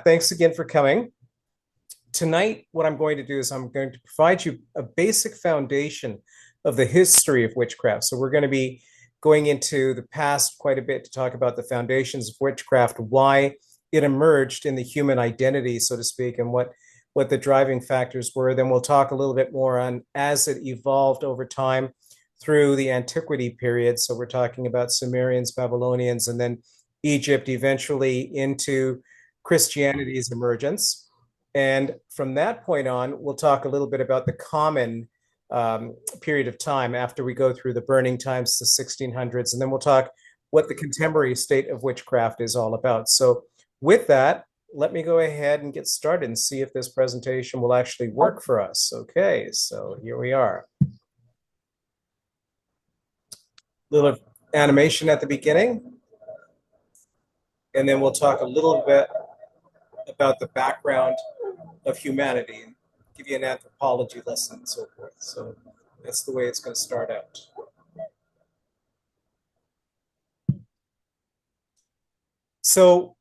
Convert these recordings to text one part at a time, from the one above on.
thanks again for coming. Tonight, what I'm going to do is I'm going to provide you a basic foundation of the history of witchcraft. So we're going to be going into the past quite a bit to talk about the foundations of witchcraft, why it emerged in the human identity, so to speak, and what the driving factors were. Then we'll talk a little bit more on as it evolved over time through the antiquity period. So we're talking about Sumerians, Babylonians, and then Egypt, eventually into Christianity's emergence. And from that point on, we'll talk a little bit about the common period of time after we go through the burning times, the 1600s, and then we'll talk what the contemporary state of witchcraft is all about. So with that, let me go ahead and get started and see if this presentation will actually work for us. Okay, so here we are. Little animation at the beginning, and then we'll talk a little bit about the background of humanity and give you an anthropology lesson and so forth. So that's the way it's going to start out. So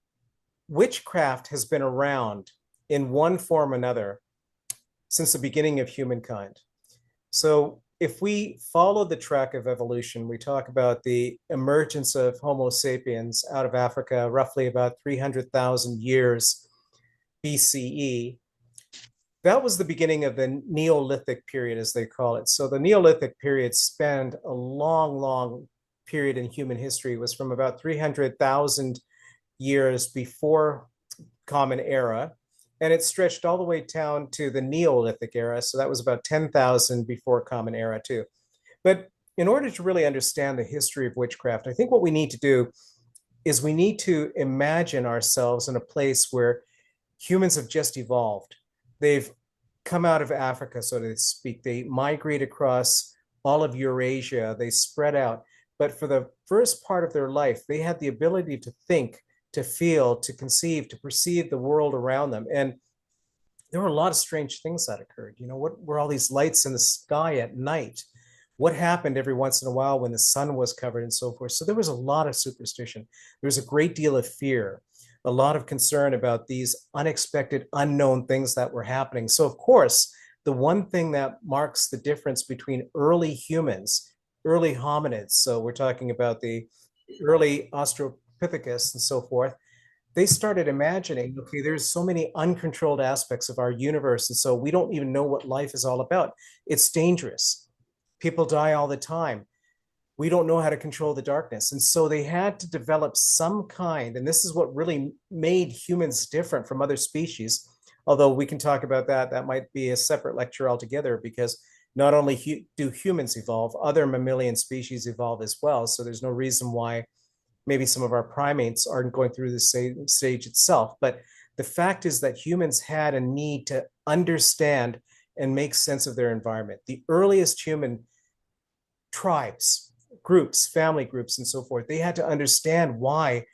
witchcraft has been around in one form or another since the beginning of humankind. So if we follow the track of evolution, we talk about the emergence of Homo sapiens out of Africa, roughly about 300,000 years BCE. That was the beginning of the Neolithic period, as they call it. So the Neolithic period spanned a long, long period in human history. It was from about 300,000 years before Common Era, and it stretched all the way down to the Neolithic era. So that was about 10,000 before Common Era too. But in order to really understand the history of witchcraft, I think what we need to do is we need to imagine ourselves in a place where humans have just evolved. They've come out of Africa, so to speak. They migrate across all of Eurasia. They spread out. But for the first part of their life, they had the ability to think, to feel, to conceive, to perceive the world around them. And there were a lot of strange things that occurred. You know, what were all these lights in the sky at night? What happened every once in a while when the sun was covered and so forth? So there was a lot of superstition. There was a great deal of fear, a lot of concern about these unexpected, unknown things that were happening. So of course, the one thing that marks the difference between early humans, early hominids, so we're talking about the early Australopithecus and so forth, they started imagining, okay, there's so many uncontrolled aspects of our universe, and so we don't even know what life is all about. It's dangerous. People die all the time. We don't know how to control the darkness. And so they had to develop some kind, and this is what really made humans different from other species, although we can talk about that. That might be a separate lecture altogether, because not only do humans evolve, other mammalian species evolve as well. So there's no reason why maybe some of our primates aren't going through the same stage itself. But the fact is that humans had a need to understand and make sense of their environment. The earliest human tribes, groups, family groups, and so forth, they had to understand why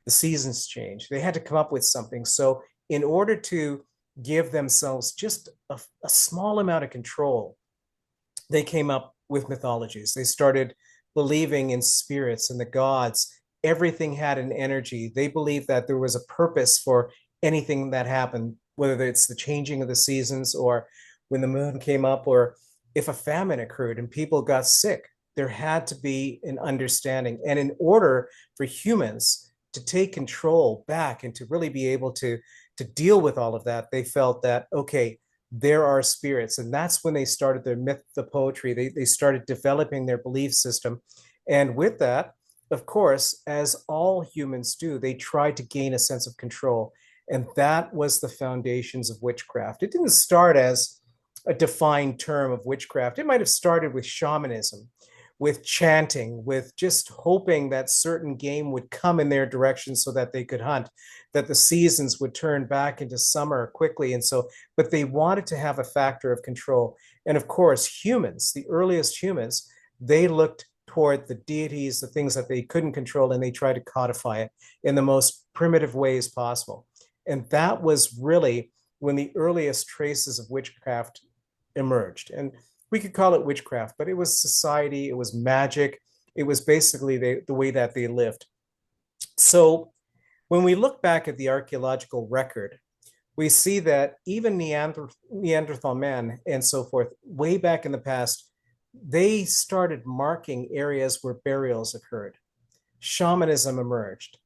the seasons change. They had to come up with something. So in order to give themselves just a small amount of control, they came up with mythologies. They started believing in spirits and the gods. Everything had an energy. They believed that there was a purpose for anything that happened, whether it's the changing of the seasons or when the moon came up, or if a famine occurred and people got sick. There had to be an understanding. And in order for humans to take control back and to really be able to deal with all of that, they felt that, okay, there are spirits. And that's when they started their myth, the poetry. They started developing their belief system. And with that, of course, as all humans do, they tried to gain a sense of control. And that was the foundations of witchcraft. It didn't start as a defined term of witchcraft. It might have started with shamanism, with chanting, with just hoping that certain game would come in their direction so that they could hunt, that the seasons would turn back into summer quickly. And so, but they wanted to have a factor of control. And of course, humans, the earliest humans, they looked toward the deities, the things that they couldn't control, and they tried to codify it in the most primitive ways possible. And that was really when the earliest traces of witchcraft emerged. And we could call it witchcraft, but it was society, it was magic, it was basically the way that they lived. So When we look back at the archaeological record, we see that even Neanderthal man and so forth, way back in the past, they started marking areas where burials occurred. Shamanism emerged.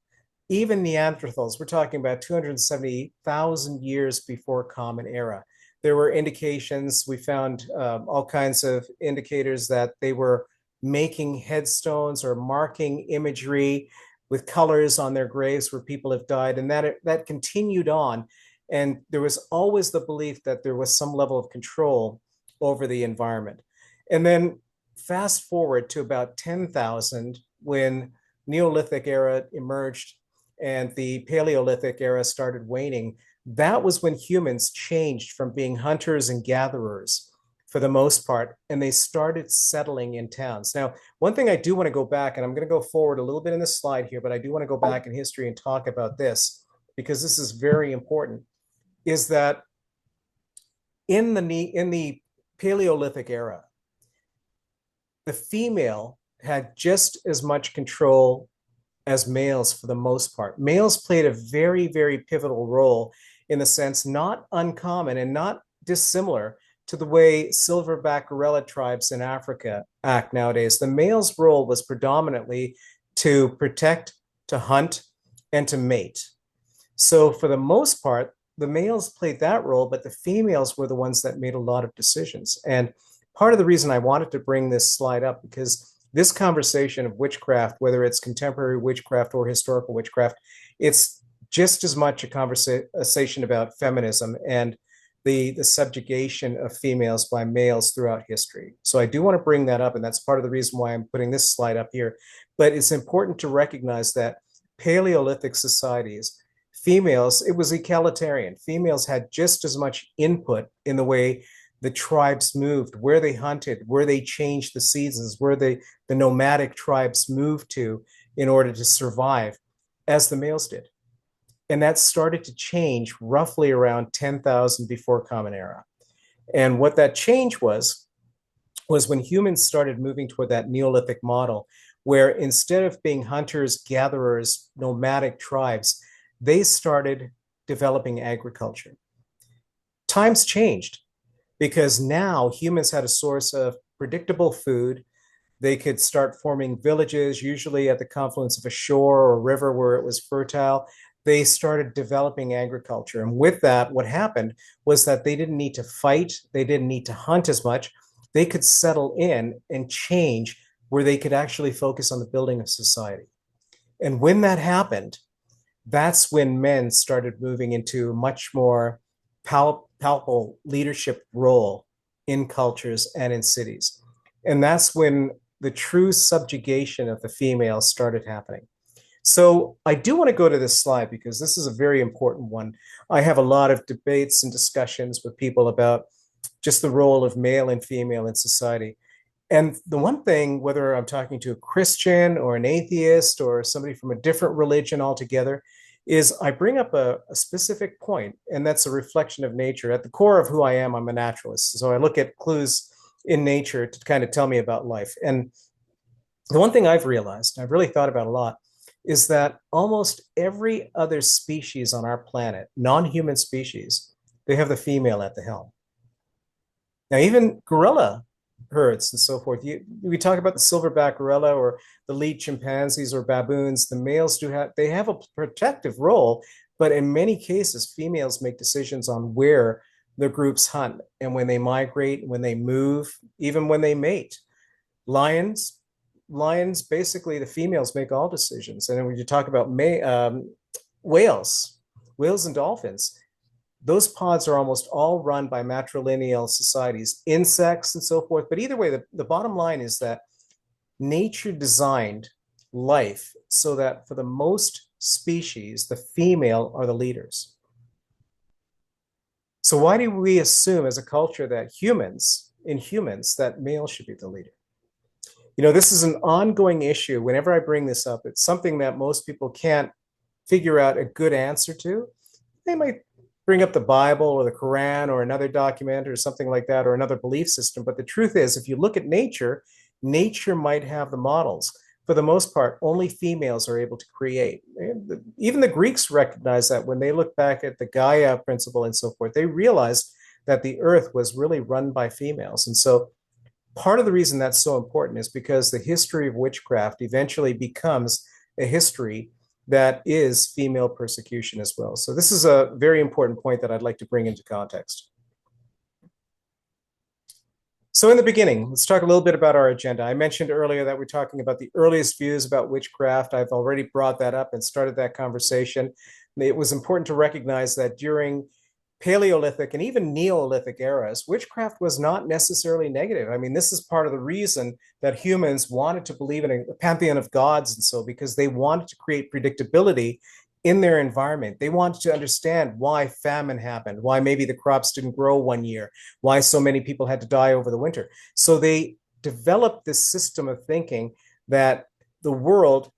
Even Neanderthals, we're talking about 270,000 years before Common Era. There were indications, we found all kinds of indicators that they were making headstones or marking imagery with colors on their graves where people have died. And that continued on. And there was always the belief that there was some level of control over the environment. And then fast forward to about 10,000 when Neolithic era emerged and the Paleolithic era started waning. That was when humans changed from being hunters and gatherers for the most part, and they started settling in towns. Now, one thing I do want to go back, and I'm going to go forward a little bit in this slide here, but I do want to go back in history and talk about this because this is very important, is that in the Paleolithic era, the female had just as much control as males for the most part. Males played a very, very pivotal role in the sense not uncommon and not dissimilar to the way silverback gorilla tribes in Africa act nowadays. The male's role was predominantly to protect, to hunt, and to mate. So for the most part, the males played that role, but the females were the ones that made a lot of decisions. And part of the reason I wanted to bring this slide up, because this conversation of witchcraft, whether it's contemporary witchcraft or historical witchcraft, it's just as much a conversation about feminism and the subjugation of females by males throughout history. So I do want to bring that up, and that's part of the reason why I'm putting this slide up here. But it's important to recognize that Paleolithic societies, females, it was egalitarian. Females had just as much input in the way the tribes moved, where they hunted, where they changed the seasons, where the nomadic tribes moved to in order to survive, as the males did. And that started to change roughly around 10,000 before Common Era. And what that change was when humans started moving toward that Neolithic model, where instead of being hunters, gatherers, nomadic tribes, they started developing agriculture. Times changed because now humans had a source of predictable food. They could start forming villages, usually at the confluence of a shore or a river where it was fertile. They started developing agriculture. And with that, what happened was that they didn't need to fight. They didn't need to hunt as much. They could settle in and change where they could actually focus on the building of society. And when that happened, that's when men started moving into a much more palpable leadership role in cultures and in cities. And that's when the true subjugation of the female started happening. So I do want to go to this slide because this is a very important one. I have a lot of debates and discussions with people about just the role of male and female in society. And the one thing, whether I'm talking to a Christian or an atheist or somebody from a different religion altogether, is I bring up a specific point, and that's a reflection of nature. At the core of who I am, I'm a naturalist. So I look at clues in nature to kind of tell me about life. And the one thing I've realized, I've really thought about a lot, is that almost every other species on our planet, non-human species, they have the female at the helm. Now, even gorilla herds and so forth, we talk about the silverback gorilla or the lead chimpanzees or baboons, the males they have a protective role, but in many cases, females make decisions on where the groups hunt and when they migrate, when they move, even when they mate. Lions, basically the females make all decisions. And then when you talk about whales and dolphins, those pods are almost all run by matrilineal societies, insects and so forth. But either way, the bottom line is that nature designed life so that for the most species, the female are the leaders. So why do we assume as a culture that that male should be the leader? You know, this is an ongoing issue. Whenever I bring this up, it's something that most people can't figure out a good answer to. They might bring up the Bible or the Quran or another document or something like that, or another belief system. But the truth is, if you look at nature, nature might have the models. for the most part, only females are able to create. Even the Greeks recognized that when they look back at the Gaia principle and so forth, they realized that the earth was really run by females. And so part of the reason that's so important is because the history of witchcraft eventually becomes a history that is female persecution as well. So this is a very important point that I'd like to bring into context. So in the beginning, let's talk a little bit about our agenda. I mentioned earlier that we're talking about the earliest views about witchcraft. I've already brought that up and started that conversation. It was important to recognize that during Paleolithic and even Neolithic eras, witchcraft was not necessarily negative. I mean, this is part of the reason that humans wanted to believe in a pantheon of gods, and so because they wanted to create predictability in their environment. They wanted to understand why famine happened, why maybe the crops didn't grow one year, why so many people had to die over the winter. So they developed this system of thinking that the world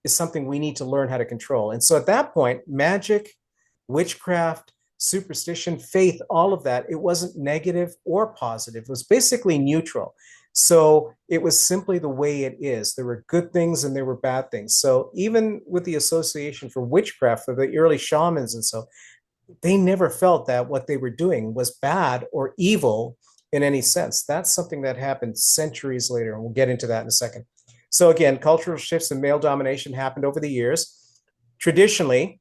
is something we need to learn how to control. And so at that point, magic, witchcraft, superstition, faith, all of that, it wasn't negative or positive. It was basically neutral. So it was simply the way it is. There were good things and there were bad things. So even with the association for witchcraft, for the early shamans and so, they never felt that what they were doing was bad or evil in any sense. That's something that happened centuries later, and we'll get into that in a second. So again, cultural shifts and male domination happened over the years. Traditionally,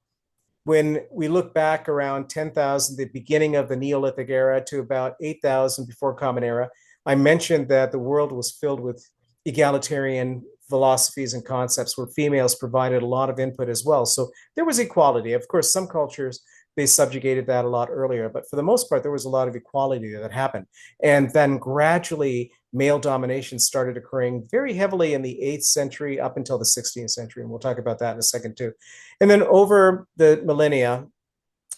when we look back around 10,000, the beginning of the Neolithic era, to about 8,000 before Common Era, I mentioned that the world was filled with egalitarian philosophies and concepts where females provided a lot of input as well. So there was equality. Of course, some cultures, they subjugated that a lot earlier, but for the most part, there was a lot of equality that happened. And then gradually, male domination started occurring very heavily in the 8th century up until the 16th century. And we'll talk about that in a second too. And then over the millennia,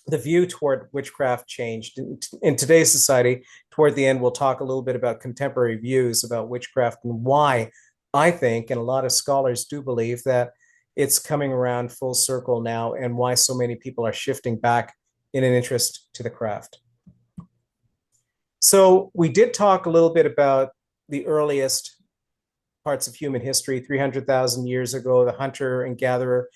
the view toward witchcraft changed. In today's society, toward the end, we'll talk a little bit about contemporary views about witchcraft and why I think, and a lot of scholars do believe, that it's coming around full circle now and why so many people are shifting back in an interest to the craft. So we did talk a little bit about the earliest parts of human history, 300,000 years ago, the hunter and gatherer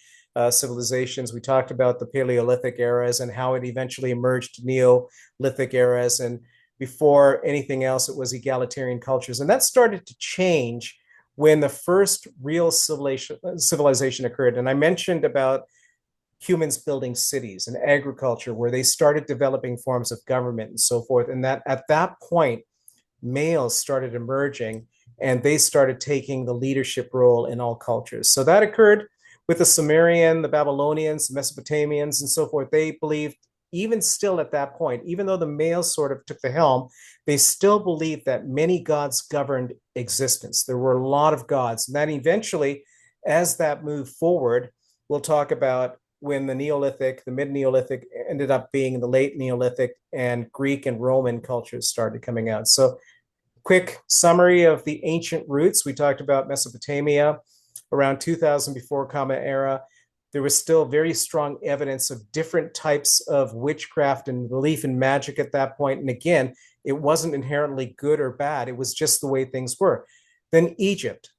civilizations. We talked about the Paleolithic eras and how it eventually emerged to Neolithic eras. And before anything else, it was egalitarian cultures. And that started to change when the first real civilization occurred. And I mentioned about humans building cities and agriculture, where they started developing forms of government and so forth. And that at that point, males started emerging and they started taking the leadership role in all cultures. So that occurred with the Sumerian, the Babylonians, the Mesopotamians, and so forth. They believed, even still at that point, even though the males sort of took the helm, they still believed that many gods governed existence. There were a lot of gods. And then eventually, as that moved forward, we'll talk about when the Neolithic, the mid-Neolithic ended up being the late Neolithic, and Greek and Roman cultures started coming out. So quick summary of the ancient roots. We talked about Mesopotamia around 2000 before Common Era. There was still very strong evidence of different types of witchcraft and belief in magic at that point. And again, it wasn't inherently good or bad. It was just the way things were. Then Egypt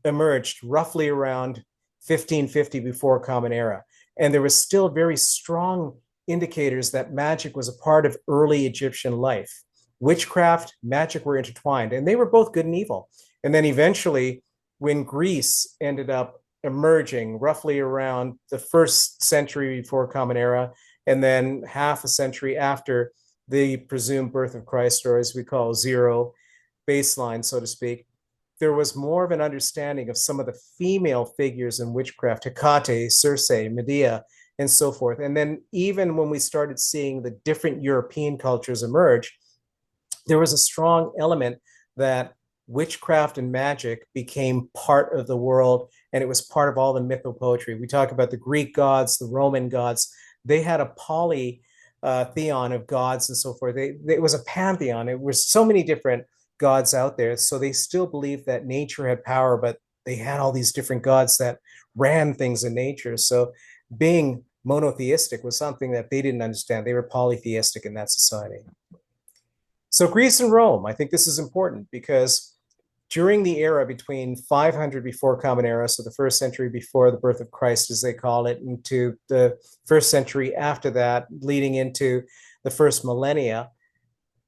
emerged roughly around 1550 before Common Era. And there was still very strong indicators that magic was a part of early Egyptian life. Witchcraft, magic were intertwined, and they were both good and evil. And then eventually, when Greece ended up emerging roughly around the 1st century before Common Era, and then half a century after the presumed birth of Christ, or as we call zero baseline, so to speak, there was more of an understanding of some of the female figures in witchcraft, Hecate, Circe, Medea, and so forth. And then even when we started seeing the different European cultures emerge, there was a strong element that witchcraft and magic became part of the world, and it was part of all the mythopoetry. We talk about the Greek gods, the Roman gods. They had a polytheon of gods and so forth. It was a pantheon. It was so many different gods out there. So they still believed that nature had power, but they had all these different gods that ran things in nature. So being monotheistic was something that they didn't understand. They were polytheistic in that society. So Greece and Rome, I think this is important because during the era between 500 before Common Era, so the first century before the birth of Christ, as they call it, into the first century after that, leading into the first millennia,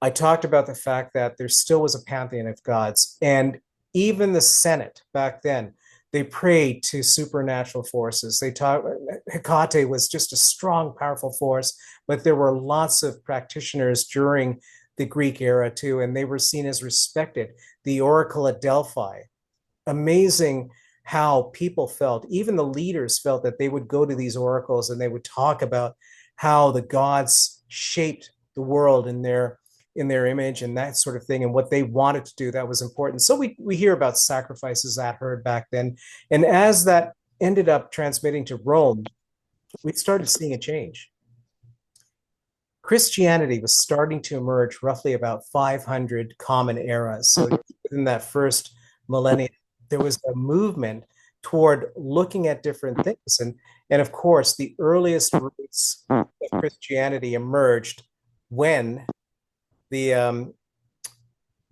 I talked about the fact that there still was a pantheon of gods. And even the Senate back then, they prayed to supernatural forces. They taught Hecate was just a strong, powerful force, but there were lots of practitioners during the Greek era too, and they were seen as respected. The Oracle at Delphi, amazing how people felt. Even the leaders felt that they would go to these oracles and they would talk about how the gods shaped the world in their image and that sort of thing, and what they wanted to do that was important. So we hear about sacrifices that heard back then. And as that ended up transmitting to Rome, we started seeing a change. Christianity was starting to emerge roughly about 500 Common Era. So in that first millennium, there was a movement toward looking at different things. And of course, the earliest roots of Christianity emerged when the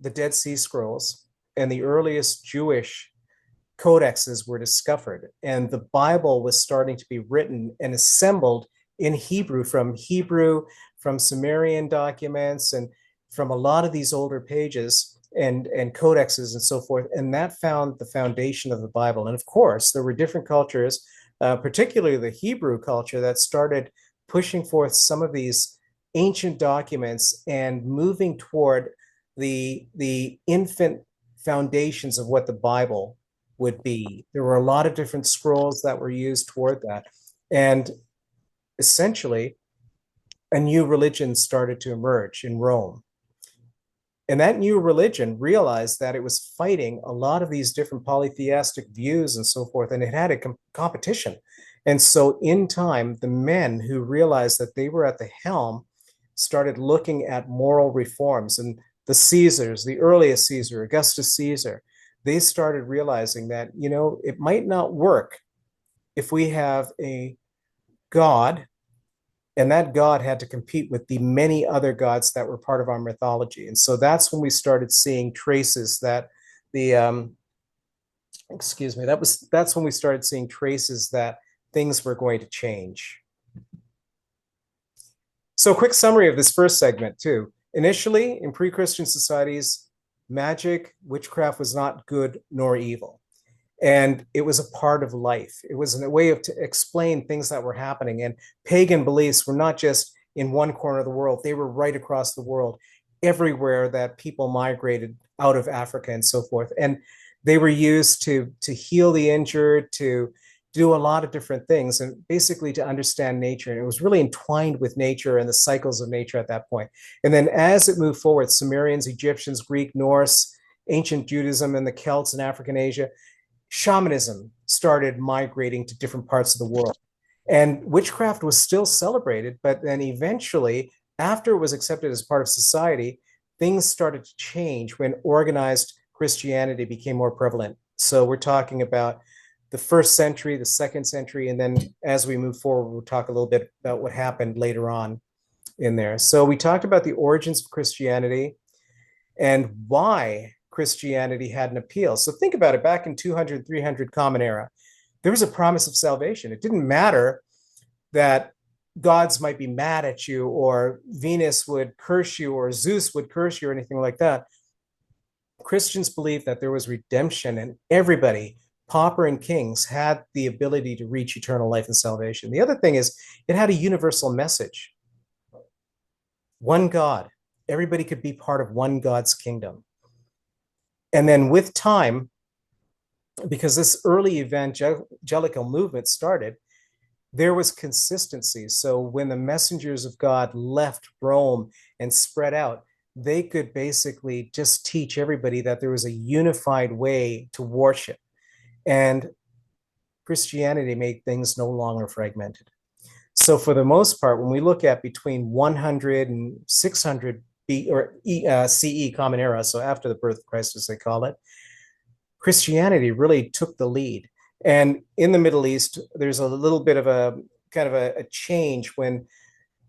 Dead Sea Scrolls and the earliest Jewish codexes were discovered, and the Bible was starting to be written and assembled in Hebrew, from Sumerian documents, and from a lot of these older pages and codexes and so forth. And that found the foundation of the Bible. And of course, there were different cultures, particularly the Hebrew culture, that started pushing forth some of these ancient documents and moving toward the infant foundations of what the Bible would be. There were a lot of different scrolls that were used toward that. And essentially, a new religion started to emerge in Rome. And that new religion realized that it was fighting a lot of these different polytheistic views and so forth, and it had a competition. And so in time, the men who realized that they were at the helm started looking at moral reforms. And the Caesars, the earliest Caesar, Augustus Caesar, they started realizing that, it might not work if we have a God, and that God had to compete with the many other gods that were part of our mythology. And so that's when we started seeing traces that that's when we started seeing traces that things were going to change. So, quick summary of this first segment, too. Initially, in pre-Christian societies, magic, witchcraft was not good nor evil. And it was a part of life. It was a way to explain things that were happening. And pagan beliefs were not just in one corner of the world, they were right across the world, everywhere that people migrated out of Africa and so forth. And they were used to heal the injured, to do a lot of different things, and basically to understand nature. And it was really entwined with nature and the cycles of nature at that point. And then as it moved forward, Sumerians, Egyptians, Greek, Norse, ancient Judaism, and the Celts in African Asia, shamanism started migrating to different parts of the world. And witchcraft was still celebrated, but then eventually, after it was accepted as part of society, things started to change when organized Christianity became more prevalent. So we're talking about the first century, the second century, and then as we move forward, we'll talk a little bit about what happened later on in there. So we talked about the origins of Christianity and why Christianity had an appeal. So think about it, back in 200, 300 Common Era, there was a promise of salvation. It didn't matter that gods might be mad at you, or Venus would curse you, or Zeus would curse you, or anything like that. Christians believed that there was redemption, and everybody, pauper and kings, had the ability to reach eternal life and salvation. The other thing is, it had a universal message. One God. Everybody could be part of one God's kingdom. And then with time, because this early evangelical movement started, there was consistency. So when the messengers of God left Rome and spread out, they could basically just teach everybody that there was a unified way to worship. And Christianity made things no longer fragmented. So for the most part, when we look at between 100 and 600 CE Common Era, so after the birth of Christ, as they call it, Christianity really took the lead. And in the Middle East, there's a little bit of a kind of a change when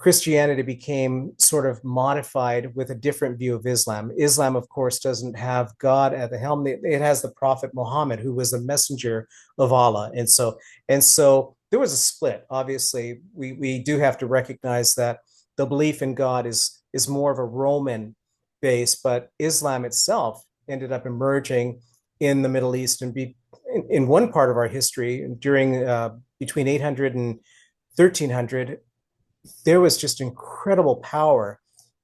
Christianity became sort of modified with a different view of Islam. Islam, of course, doesn't have God at the helm. It has the Prophet Muhammad, who was a messenger of Allah. And so there was a split. Obviously, we do have to recognize that the belief in God is more of a Roman base, but Islam itself ended up emerging in the Middle East and in one part of our history during between 800 and 1300. There was just incredible power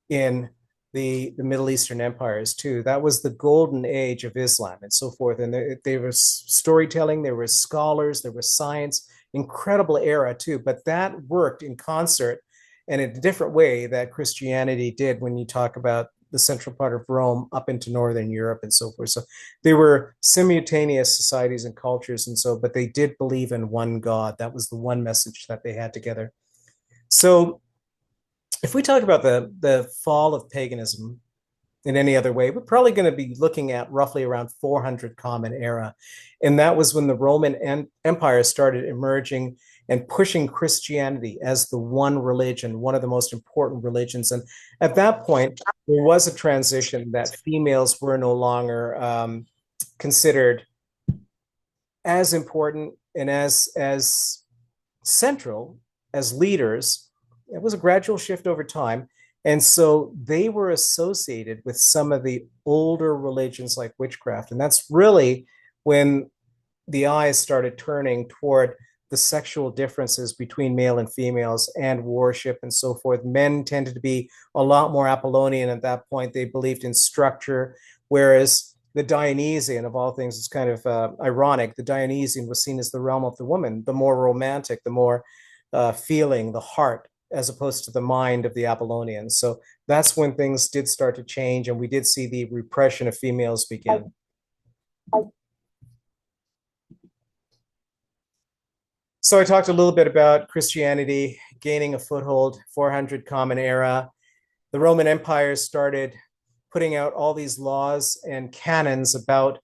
in the Middle Eastern empires too. That was the golden age of Islam and so forth. And there was storytelling, there was scholars, there was science, incredible era too. But that worked in concert and in a different way that Christianity did when you talk about the central part of Rome up into Northern Europe and so forth. So they were simultaneous societies and cultures. And so, but they did believe in one God. That was the one message that they had together. So if we talk about the fall of paganism in any other way, we're probably going to be looking at roughly around 400 Common Era. And that was when the Roman Empire started emerging and pushing Christianity as the one religion, one of the most important religions. And at that point, there was a transition that females were no longer considered as important and as central as leaders. It was a gradual shift over time. And so they were associated with some of the older religions like witchcraft. And that's really when the eyes started turning toward the sexual differences between male and females and worship and so forth. Men tended to be a lot more Apollonian at that point. They believed in structure, whereas the Dionysian, of all things, is kind of ironic. The Dionysian was seen as the realm of the woman, the more romantic, the more feeling, the heart, as opposed to the mind of the Apollonians. So that's when things did start to change, and we did see the repression of females begin. So I talked a little bit about Christianity gaining a foothold, 400 Common Era. The Roman Empire started putting out all these laws and canons about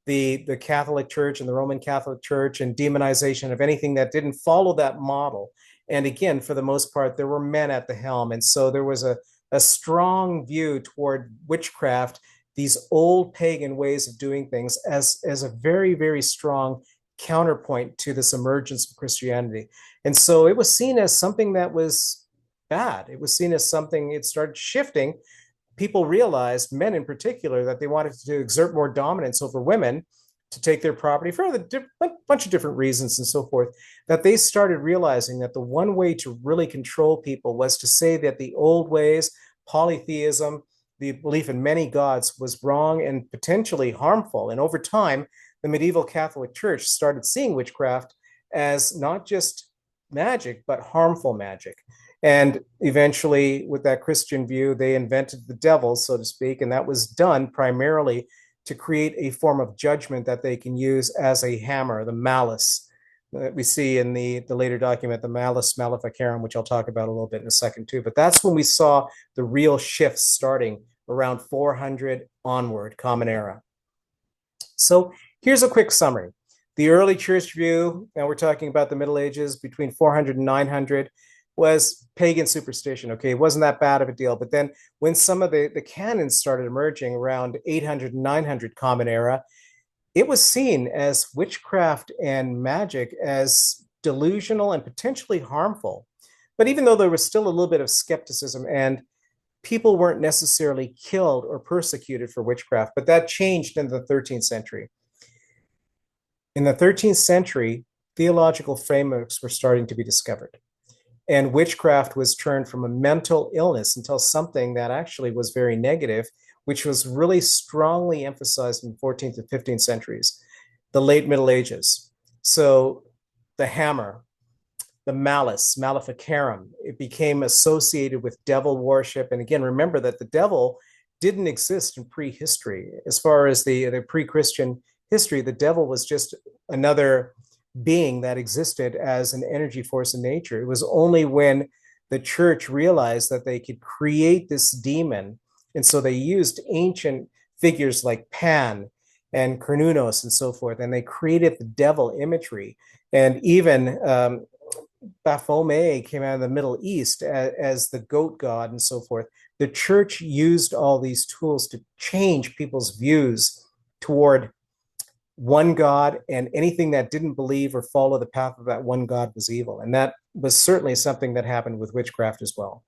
the Catholic Church and the Roman Catholic Church and demonization of anything that didn't follow that model. And again, for the most part, there were men at the helm. And so there was a strong view toward witchcraft, these old pagan ways of doing things, as a very, very strong counterpoint to this emergence of Christianity. And so it was seen as something that was bad. It was seen as something, it started shifting. People realized, men in particular, that they wanted to exert more dominance over women, to take their property for a bunch of different reasons and so forth, that they started realizing that the one way to really control people was to say that the old ways, polytheism, the belief in many gods, was wrong and potentially harmful. And over time, the medieval Catholic Church started seeing witchcraft as not just magic, but harmful magic. And eventually, with that Christian view, they invented the devil, so to speak, and that was done primarily to create a form of judgment that they can use as a hammer, the malice that we see in the later document, the Malleus Maleficarum, which I'll talk about a little bit in a second too. But that's when we saw the real shifts starting around 400 onward, Common Era. So here's a quick summary. The early church view, and we're talking about the Middle Ages between 400 and 900, was pagan superstition. Okay, it wasn't that bad of a deal. But then when some of the canons started emerging around 800 and 900 Common Era, it was seen as witchcraft and magic as delusional and potentially harmful. But even though there was still a little bit of skepticism and people weren't necessarily killed or persecuted for witchcraft, but that changed in the 13th century. In the 13th century, theological frameworks were starting to be discovered. And witchcraft was turned from a mental illness until something that actually was very negative, which was really strongly emphasized in the 14th and 15th centuries, the late Middle Ages. So the hammer, the Malleus Maleficarum, it became associated with devil worship. And again, remember that the devil didn't exist in prehistory. As far as the pre-Christian history, the devil was just another being that existed as an energy force in nature. It was only when the church realized that they could create this demon, and so they used ancient figures like Pan and Cernunnos and so forth, and they created the devil imagery. And even Baphomet came out of the Middle East as the goat god and so forth. The church used all these tools to change people's views toward one God, and anything that didn't believe or follow the path of that one God was evil. And that was certainly something that happened with witchcraft as well.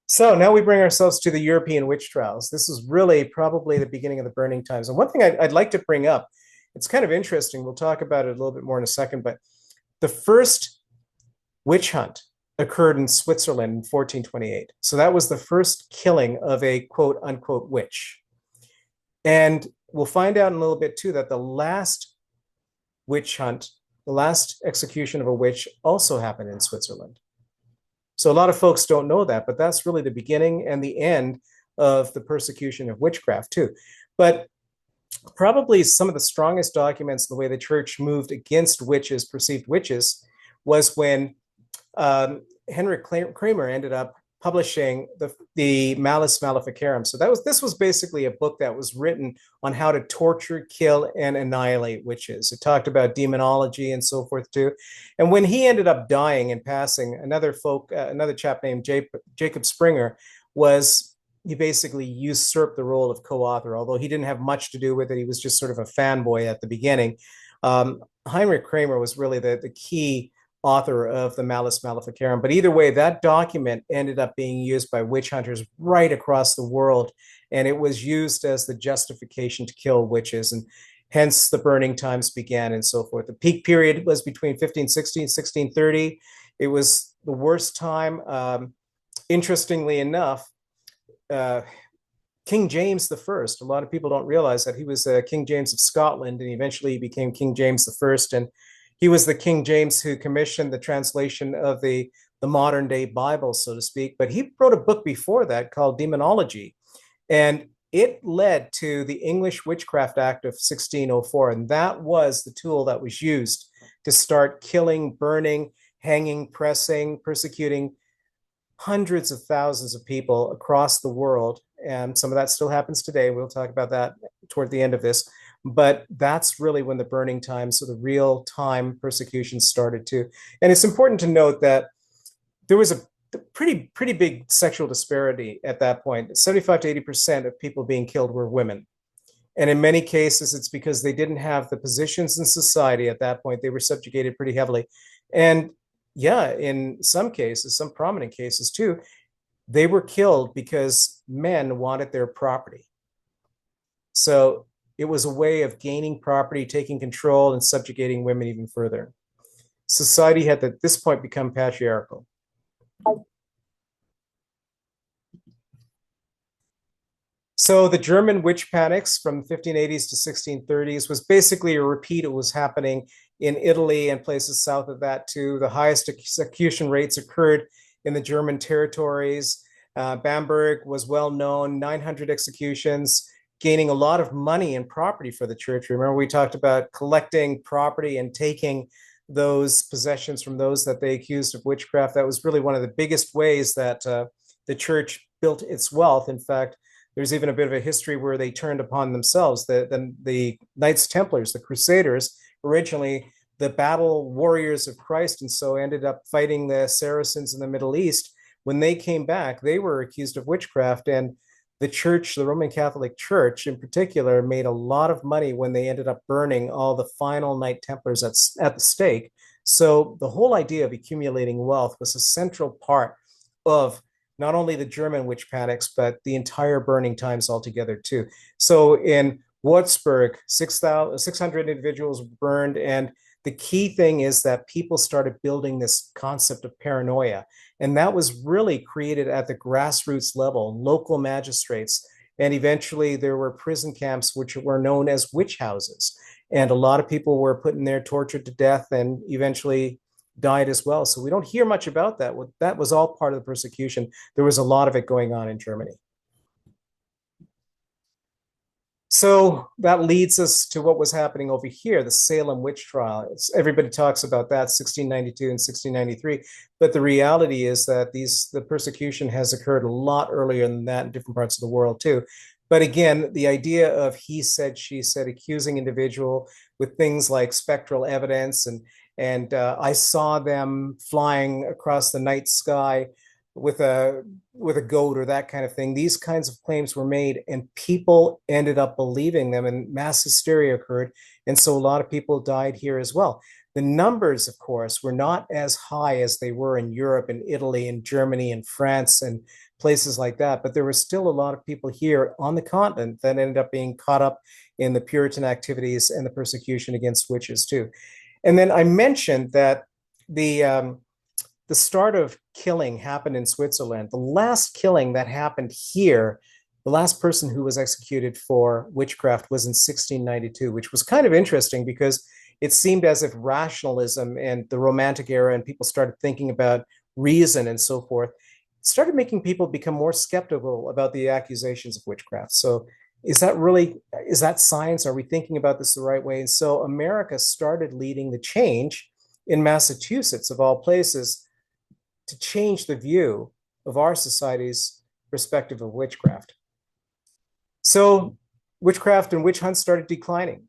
So now we bring ourselves to the European witch trials. This is really probably the beginning of the burning times. And one thing I'd like to bring up, it's kind of interesting. We'll talk about it a little bit more in a second, but the first witch hunt occurred in Switzerland in 1428. So that was the first killing of a quote unquote witch. And we'll find out in a little bit too that the last witch hunt, the last execution of a witch also happened in Switzerland. So a lot of folks don't know that, but that's really the beginning and the end of the persecution of witchcraft too. But probably some of the strongest documents in the way the church moved against witches, perceived witches, was when Henrik Kramer ended up publishing the Malleus Maleficarum. So this was basically a book that was written on how to torture, kill, and annihilate witches. It talked about demonology and so forth too. And when he ended up dying and passing, another chap named Jacob Springer he basically usurped the role of co-author, although he didn't have much to do with it. He was just sort of a fanboy at the beginning. Heinrich Kramer was really the key author of the Malleus Maleficarum. But either way, that document ended up being used by witch hunters right across the world. And it was used as the justification to kill witches. And hence the burning times began and so forth. The peak period was between 1560 and 1630. It was the worst time. Interestingly enough, King James I, a lot of people don't realize that he was King James of Scotland, and eventually he became King James I. And he was the King James who commissioned the translation of the modern day Bible, so to speak. But he wrote a book before that called Demonology. And it led to the English Witchcraft Act of 1604. And that was the tool that was used to start killing, burning, hanging, pressing, persecuting hundreds of thousands of people across the world. And some of that still happens today. We'll talk about that toward the end of this. But that's really when the burning times, so the real time persecution started too. And it's important to note that there was a pretty big sexual disparity at that point. 75 to 80% of people being killed were women. And in many cases, it's because they didn't have the positions in society at that point. They were subjugated pretty heavily. And yeah, in some cases, some prominent cases too, they were killed because men wanted their property. So it was a way of gaining property, taking control, and subjugating women even further. Society had at this point become patriarchal. So the German witch panics from 1580s to 1630s was basically a repeat of what was happening in Italy and places south of that too. The highest execution rates occurred in the German territories. Bamberg was well known, 900 executions, gaining a lot of money and property for the church. Remember, we talked about collecting property and taking those possessions from those that they accused of witchcraft. That was really one of the biggest ways that the church built its wealth. In fact, there's even a bit of a history where they turned upon themselves. The Knights Templars, the Crusaders, originally the battle warriors of Christ, and so ended up fighting the Saracens in the Middle East. When they came back, they were accused of witchcraft, and the church, the Roman Catholic Church in particular, made a lot of money when they ended up burning all the final Knight Templars at the stake. So the whole idea of accumulating wealth was a central part of not only the German witch panics, but the entire burning times altogether too. So in Würzburg, 600 individuals burned, and the key thing is that people started building this concept of paranoia. And that was really created at the grassroots level, local magistrates. And eventually there were prison camps, which were known as witch houses. And a lot of people were put in there, tortured to death, and eventually died as well. So we don't hear much about that. That was all part of the persecution. There was a lot of it going on in Germany. So that leads us to what was happening over here, the Salem witch trial. Everybody talks about that, 1692 and 1693, but the reality is that the persecution has occurred a lot earlier than that in different parts of the world too. But again, the idea of he said, she said, accusing individual with things like spectral evidence And I saw them flying across the night sky with a goat or that kind of thing. These kinds of claims were made, and people ended up believing them, and mass hysteria occurred. And so a lot of people died here as well. The numbers, of course, were not as high as they were in Europe and Italy and Germany and France and places like that. But there were still a lot of people here on the continent that ended up being caught up in the Puritan activities and the persecution against witches too. And then I mentioned that the start of killing happened in Switzerland. The last killing that happened here, the last person who was executed for witchcraft was in 1692, which was kind of interesting because it seemed as if rationalism and the Romantic era and people started thinking about reason and so forth started making people become more skeptical about the accusations of witchcraft. So is that science? Are we thinking about this the right way? And so America started leading the change in Massachusetts, of all places, to change the view of our society's perspective of witchcraft. So witchcraft and witch hunts started declining.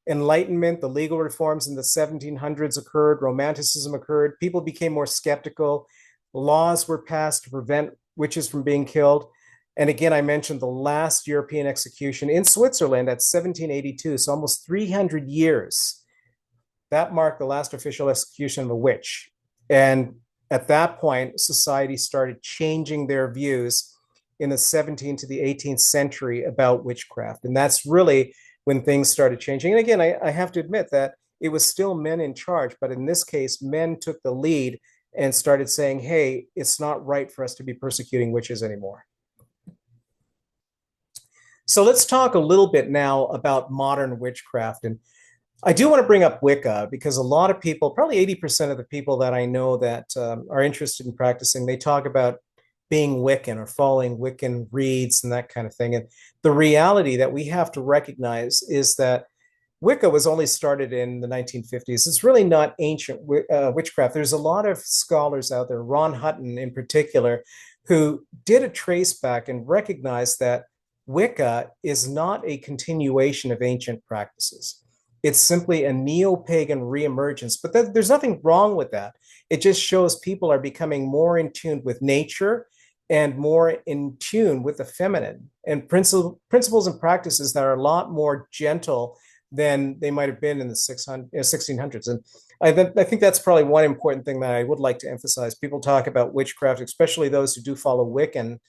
Enlightenment, the legal reforms in the 1700s occurred, Romanticism occurred, people became more skeptical, laws were passed to prevent witches from being killed. And again, I mentioned the last European execution in Switzerland at 1782, so almost 300 years. That marked the last official execution of a witch. And at that point, society started changing their views in the 17th to the 18th century about witchcraft. And that's really when things started changing. And again, I have to admit that it was still men in charge, but in this case, men took the lead and started saying, hey, it's not right for us to be persecuting witches anymore. So let's talk a little bit now about modern witchcraft. And I do want to bring up Wicca because a lot of people, probably 80% of the people that I know that are interested in practicing, they talk about being Wiccan or following Wiccan reads and that kind of thing. And the reality that we have to recognize is that Wicca was only started in the 1950s. It's really not ancient witchcraft. There's a lot of scholars out there, Ron Hutton in particular, who did a trace back and recognized that Wicca is not a continuation of ancient practices. It's simply a neo-pagan reemergence, but there's nothing wrong with that. It just shows people are becoming more in tune with nature and more in tune with the feminine and principles and practices that are a lot more gentle than they might have been in the 1600s. And I think that's probably one important thing that I would like to emphasize. People talk about witchcraft, especially those who do follow Wiccan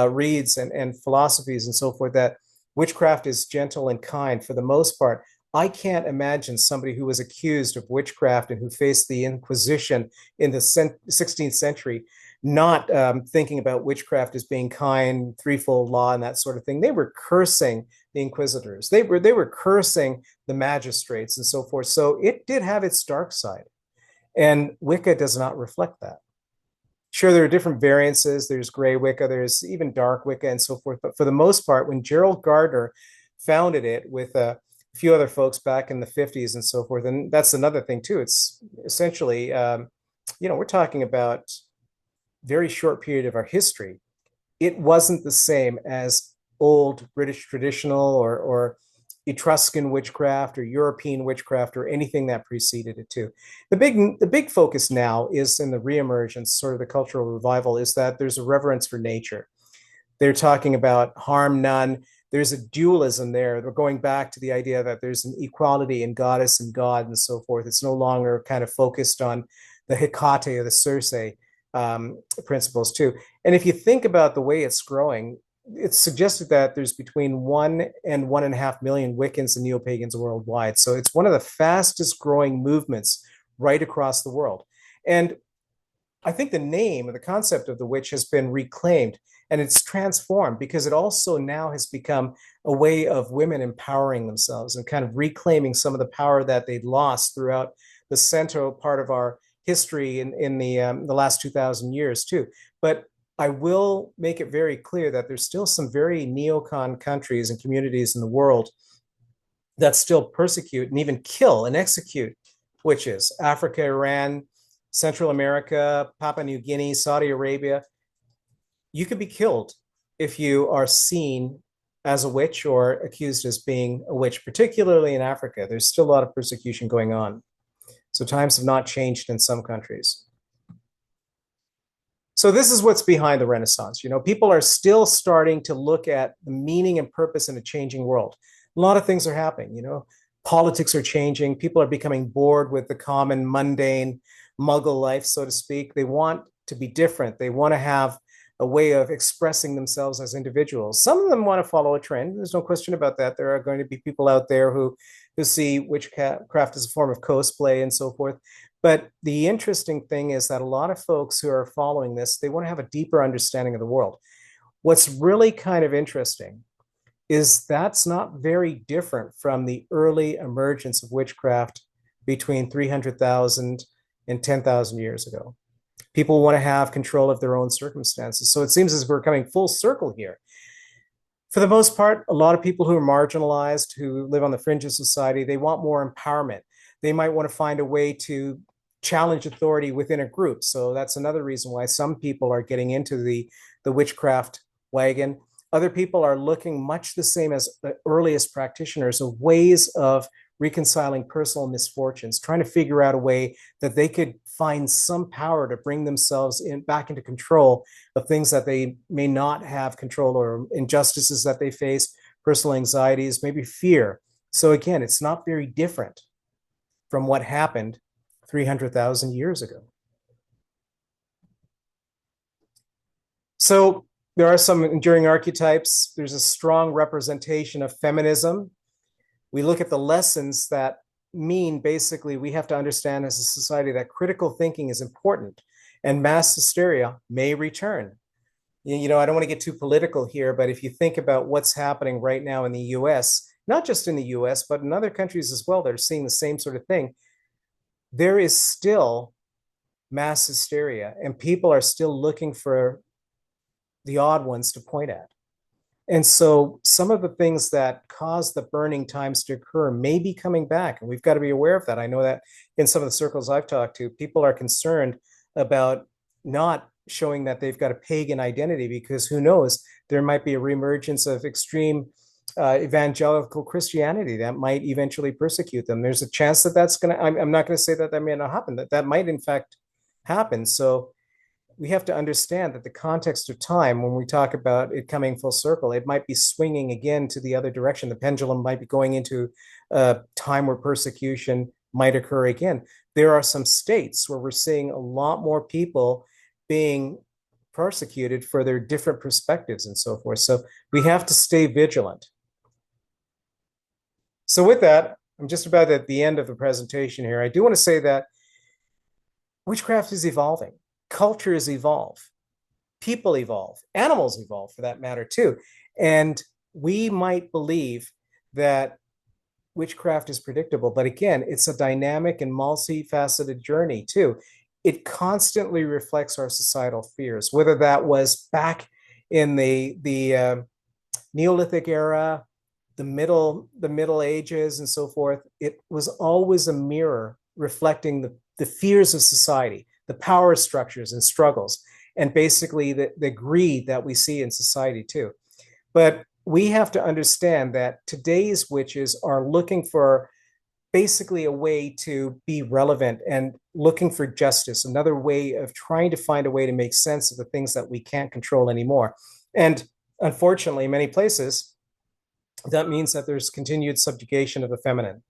reads and philosophies and so forth, that witchcraft is gentle and kind for the most part. I can't imagine somebody who was accused of witchcraft and who faced the Inquisition in the 16th century not thinking about witchcraft as being kind, threefold law, and that sort of thing. They were cursing the inquisitors. They were cursing the magistrates and so forth. So it did have its dark side, and Wicca does not reflect that. Sure, there are different variances. There's gray Wicca, there's even dark Wicca, and so forth. But for the most part, when Gerald Gardner founded it with a few other folks back in the 50s and so forth, and that's another thing too. It's essentially, we're talking about very short period of our history. It wasn't the same as old British traditional or Etruscan witchcraft or European witchcraft or anything that preceded it too. The big focus now is in the reemergence, sort of the cultural revival, is that there's a reverence for nature. They're talking about harm none. There's a dualism there. They're going back to the idea that there's an equality in goddess and god and so forth. It's no longer kind of focused on the Hecate or the Circe principles too. And if you think about the way it's growing, it's suggested that there's between 1 and 1.5 million Wiccans and neo-pagans worldwide. So it's one of the fastest growing movements right across the world. And I think the name or the concept of the witch has been reclaimed and it's transformed because it also now has become a way of women empowering themselves and kind of reclaiming some of the power that they'd lost throughout the central part of our history in the last 2,000 years too. But I will make it very clear that there's still some very neocon countries and communities in the world that still persecute and even kill and execute witches. Africa, Iran, Central America, Papua New Guinea, Saudi Arabia. You could be killed if you are seen as a witch or accused as being a witch, particularly in Africa. There's still a lot of persecution going on. So times have not changed in some countries. So this is what's behind the Renaissance. People are still starting to look at the meaning and purpose in a changing world. A lot of things are happening. Politics are changing. People are becoming bored with the common, mundane, muggle life, so to speak. They want to be different. They want to have a way of expressing themselves as individuals. Some of them want to follow a trend. There's no question about that. There are going to be people out there who see witchcraft as a form of cosplay and so forth. But the interesting thing is that a lot of folks who are following this, they want to have a deeper understanding of the world. What's really kind of interesting is that's not very different from the early emergence of witchcraft between 300,000 and 10,000 years ago. People want to have control of their own circumstances. So it seems as we're coming full circle here. For the most part, a lot of people who are marginalized, who live on the fringe of society, they want more empowerment. They might want to find a way to challenge authority within a group. So that's another reason why some people are getting into the witchcraft wagon. Other people are looking much the same as the earliest practitioners of ways of reconciling personal misfortunes, trying to figure out a way that they could find some power to bring themselves back into control of things that they may not have control or injustices that they face, personal anxieties, maybe fear. So again, it's not very different from what happened 300,000 years ago. So there are some enduring archetypes. There's a strong representation of feminism. We look at the lessons that mean basically we have to understand as a society that critical thinking is important and mass hysteria may return. I don't want to get too political here, but if you think about what's happening right now in the US, not just in the US, but in other countries as well, that are seeing the same sort of thing, there is still mass hysteria and people are still looking for the odd ones to point at. And so some of the things that cause the burning times to occur may be coming back, and we've got to be aware of that. I know that in some of the circles I've talked to, people are concerned about not showing that they've got a pagan identity, because who knows, there might be a reemergence of extreme evangelical Christianity that might eventually persecute them. There's a chance that that's going to, I'm not going to say that that may not happen, that might in fact happen. So we have to understand that the context of time, when we talk about it coming full circle, it might be swinging again to the other direction. The pendulum might be going into a time where persecution might occur again. There are some states where we're seeing a lot more people being persecuted for their different perspectives and so forth. So we have to stay vigilant. So with that, I'm just about at the end of the presentation here. I do want to say that witchcraft is evolving. Cultures evolve, people evolve, animals evolve for that matter too. And we might believe that witchcraft is predictable, but again, it's a dynamic and multifaceted journey too. It constantly reflects our societal fears, whether that was back in the Neolithic era, the Middle Ages and so forth. It was always a mirror reflecting the fears of society, the power structures and struggles, and basically the greed that we see in society too. But we have to understand that today's witches are looking for basically a way to be relevant and looking for justice, another way of trying to find a way to make sense of the things that we can't control anymore. And unfortunately, in many places, that means that there's continued subjugation of the feminine.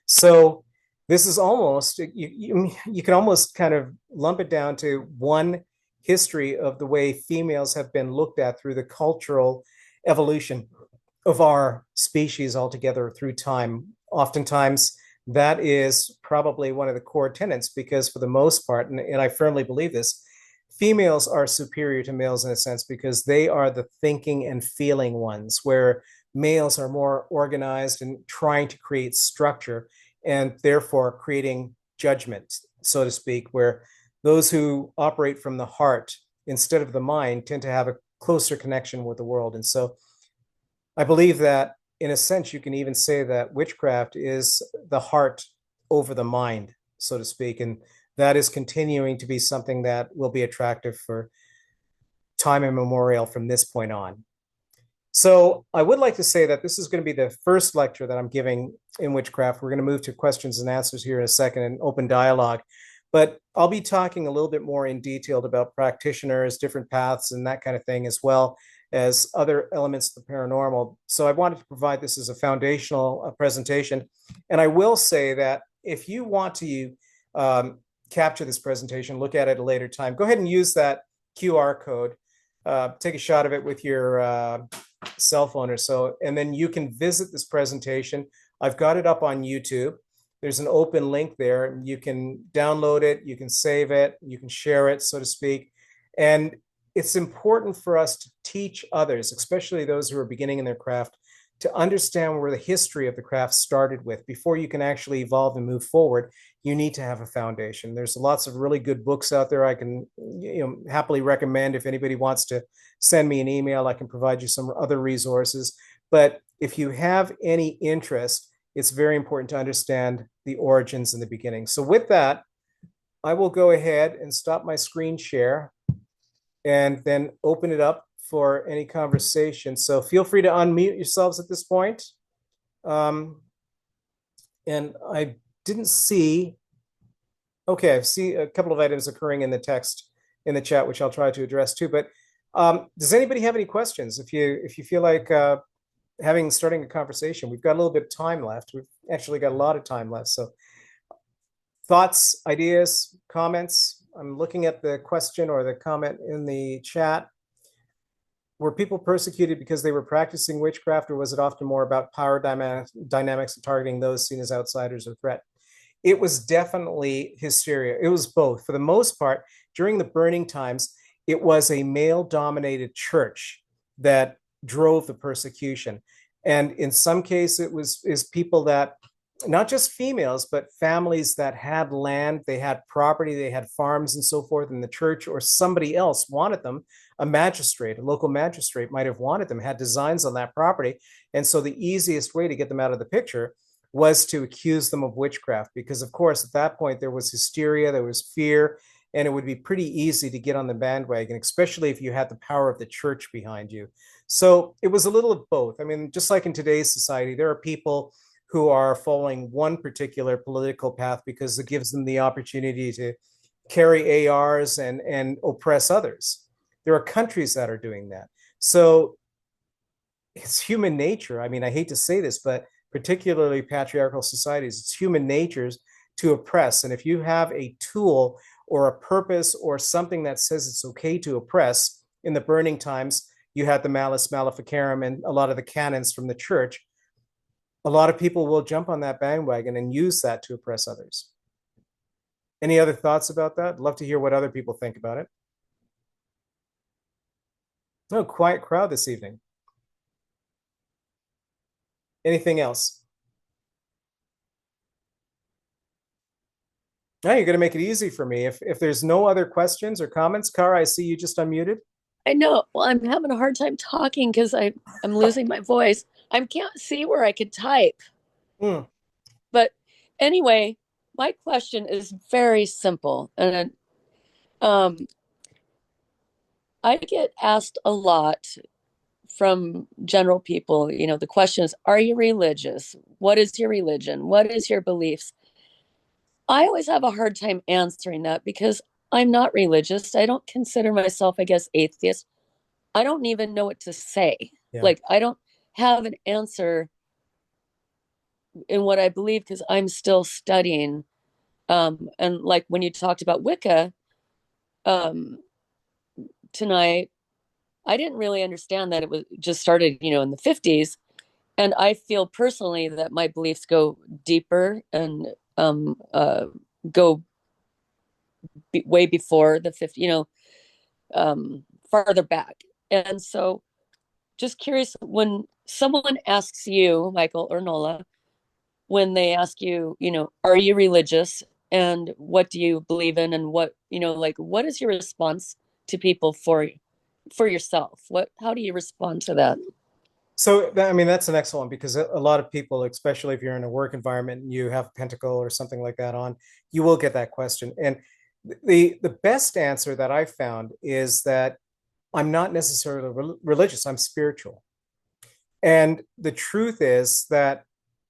So this is almost, you can almost kind of lump it down to one history of the way females have been looked at through the cultural evolution of our species altogether through time. Oftentimes, that is probably one of the core tenets, because for the most part, and I firmly believe this, females are superior to males in a sense because they are the thinking and feeling ones, where males are more organized and trying to create structure, and therefore creating judgment, so to speak, where those who operate from the heart instead of the mind tend to have a closer connection with the world. And so I believe that in a sense, you can even say that witchcraft is the heart over the mind, so to speak. And that is continuing to be something that will be attractive for time immemorial from this point on. So I would like to say that this is going to be the first lecture that I'm giving in witchcraft. We're going to move to questions and answers here in a second and open dialogue. But I'll be talking a little bit more in detail about practitioners, different paths, and that kind of thing, as well as other elements of the paranormal. So I wanted to provide this as a foundational presentation. And I will say that if you want to capture this presentation, look at it at a later time, go ahead and use that QR code. Take a shot of it with your cell phone or so, and then you can visit this presentation. I've got it up on YouTube. There's an open link there. You can download it, you can save it, you can share it, so to speak. And it's important for us to teach others, especially those who are beginning in their craft, to understand where the history of the craft started with. Before you can actually evolve and move forward, you need to have a foundation. There's lots of really good books out there I can happily recommend. If anybody wants to send me an email, I can provide you some other resources. But if you have any interest, it's very important to understand the origins in the beginning. So with that, I will go ahead and stop my screen share and then open it up for any conversation. So feel free to unmute yourselves at this point. And I didn't see, okay, I see a couple of items occurring in the text in the chat, which I'll try to address too. But does anybody have any questions? If you feel like starting a conversation, we've got a little bit of time left. We've actually got a lot of time left. So thoughts, ideas, comments? I'm looking at the question or the comment in the chat. Were people persecuted because they were practicing witchcraft, or was it often more about power dynamics and targeting those seen as outsiders or threat? It was definitely hysteria. It was both. For the most part, during the burning times, it was a male-dominated church that drove the persecution. And in some cases, it was people that, not just females, but families that had land, they had property, they had farms and so forth, and the church or somebody else wanted them. A magistrate, a local magistrate might have wanted them, had designs on that property. And so the easiest way to get them out of the picture was to accuse them of witchcraft, because of course, at that point, there was hysteria, there was fear, and it would be pretty easy to get on the bandwagon, especially if you had the power of the church behind you. So it was a little of both. I mean, just like in today's society, there are people who are following one particular political path because it gives them the opportunity to carry ARs and oppress others. There are countries that are doing that. So it's human nature. I mean, I hate to say this, but particularly patriarchal societies, it's human nature to oppress. And if you have a tool or a purpose or something that says it's okay to oppress, in the burning times, you had the Malus Maleficarum and a lot of the canons from the church. A lot of people will jump on that bandwagon and use that to oppress others. Any other thoughts about that? I'd love to hear what other people think about it. No, quiet crowd this evening. Anything else? Now you're going to make it easy for me. If there's no other questions or comments, Kara, I see you just unmuted. I know. Well, I'm having a hard time talking because I'm losing my voice. I can't see where I could type. But anyway, my question is very simple. And I get asked a lot from general people, the question is, are you religious? What is your religion? What is your beliefs? I always have a hard time answering that because I'm not religious. I don't consider myself, I guess, atheist. I don't even know what to say. Yeah. Like, I don't have an answer in what I believe because I'm still studying. And like when you talked about Wicca tonight, I didn't really understand that it was just started, in the 50s. And I feel personally that my beliefs go deeper and go way before the 50, farther back. And so just curious, when someone asks you, Michael or Nola, when they ask you, are you religious and what do you believe in, and what, like, what is your response to people for yourself? How do you respond to that? So, I mean, that's an excellent one, because a lot of people, especially if you're in a work environment and you have Pentacle or something like that on, you will get that question. And the best answer that I found is that I'm not necessarily religious, I'm spiritual. And the truth is that